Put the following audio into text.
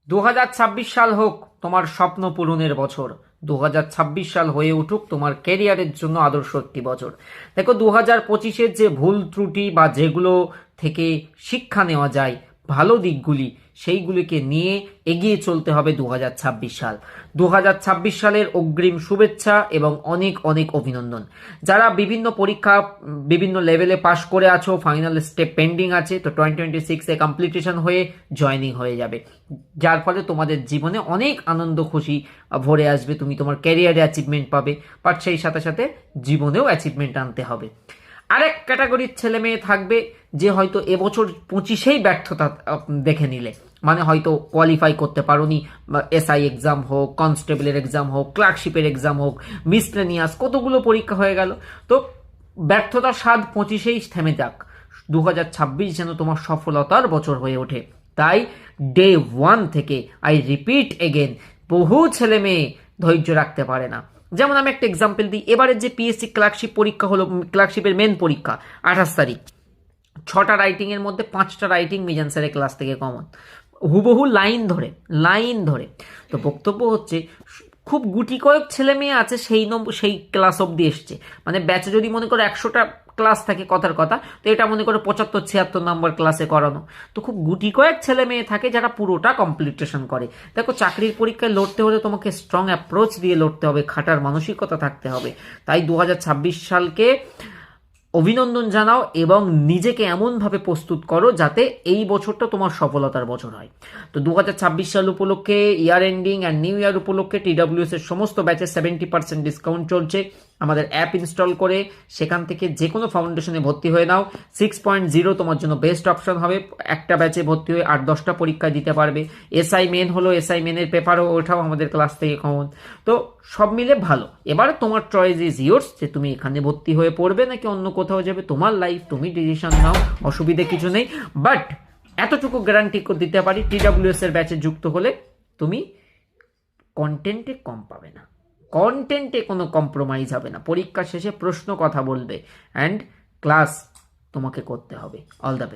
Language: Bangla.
2026 সাল হোক তোমার স্বপ্ন পূরণের বছর। 2026 সাল হয়ে উঠুক তোমার ক্যারিয়ারের জন্য আদর্শ একটি বছর। দেখো 2025-এর যে ভুল ত্রুটি বা যেগুলো থেকে শিক্ষা নেওয়া যায়, ভালো দিকগুলি, সেইগুলিকে নিয়ে এগিয়ে চলতে হবে 2026 সাল। 2026 সালের অগ্রিম শুভেচ্ছা এবং অনেক অনেক অভিনন্দন। যারা বিভিন্ন পরীক্ষা বিভিন্ন লেভেলে পাশ করে আছো, ফাইনাল স্টেপ পেন্ডিং আছে, তো 2026-এ কমপ্লিটেশন হয়ে জয়নিং হয়ে যাবে, যার ফলে তোমাদের জীবনে অনেক আনন্দ খুশি ভরে আসবে। তুমি তোমার ক্যারিয়ারে অ্যাচিভমেন্ট পাবে, বাট সেই সাথে সাথে জীবনেও অ্যাচিভমেন্ট আনতে হবে। আরেক ক্যাটাগরির ছেলে মেয়ে থাকবে যে হয়তো এবছর 25-এই ব্যর্থতা দেখে নিলে, মানে হয়তো কোয়ালিফাই করতে পারোনি, এসআই এক্সাম হোক, কনস্টেবলের এক্সাম হোক, ক্লার্কশিপের এক্সাম হোক, মিসলেনিয়াস কতগুলো পরীক্ষা হয়ে গেল। তো ব্যর্থতার স্বাদ 25-এই থেমে যাক, 2026 যেন তোমার সফলতার বছর হয়ে ওঠে। তাই ডে 1 থেকে, আই রিপিট এগেন, বহু ছেলে মেয়ে ধৈর্য রাখতে পারে না। যেমন আমি একটা এক্সাম্পল দিই, এবারের যে পিএসসি ক্লার্কশিপ পরীক্ষা হলো, ক্লার্কশিপের মেন পরীক্ষা 28 তারিখ, 6টা রাইটিংয়ের মধ্যে 5টা রাইটিং মিজান স্যারের ক্লাস থেকে কমন, হুবহু লাইন ধরে। তো বক্তব্য হচ্ছে খুব গুটি কয়েক ছেলে মেয়ে আছে সেই ক্লাস অবধি এসছে, মানে ব্যাচে যদি মনে করো 100টা ক্লাস থাকে কথার কথা, তো এটা মনে করো 75-76 নম্বর ক্লাসে করানো। তো খুব গুটি কয়েক ছেলে মেয়ে থাকে যারা পুরোটা কমপ্লিটেশন করে। দেখো চাকরির পরীক্ষায় লড়তে হলে তোমাকে স্ট্রং অ্যাপ্রোচ দিয়ে লড়তে হবে, খাটার মানসিকতা থাকতে হবে। তাই 2026 সালকে অভিনন্দন জানাও এবং নিজেকে এমনভাবে প্রস্তুত করো যাতে এই বছরটা তোমার সফলতার বছর হয়। তো 2026 সাল উপলক্ষে, year ending and new year উপলক্ষে TWS এর সমস্ত ব্যাচে 70% ডিসকাউন্ট চলছে। আমাদের অ্যাপ ইনস্টল করে সেখান থেকে যে কোনো ফাউন্ডেশনে ভর্তি হয়ে নাও। 6.0 তোমার জন্য বেস্ট অপশন হবে। একটা ব্যাচে ভর্তি হয়ে 8-10টা পরীক্ষা দিতে পারবে। এসআই মেন হলো, এসআই মেনের পেপারও ওঠাও আমাদের ক্লাস থেকে কমন। তো সব মিলে ভালো। এবার তোমার চয়েস ইজ ইয়োর্স, যে তুমি এখানে ভর্তি হয়ে পড়বে নাকি অন্য কোথাও যাবে, তোমার লাইফ, তুমি ডিসিশন নাও, অসুবিধে কিছু নেই। বাট এতটুকু গ্যারান্টি দিতে পারি, TWS এর ব্যাচে যুক্ত হলে তুমি কন্টেন্টে কম পাবে না, কন্টেন্টে কোনো কম্প্রোমাইজ হবে না, পরীক্ষা শেষে প্রশ্ন কথা বলবে, অ্যান্ড ক্লাস তোমাকে করতে হবে। All the best.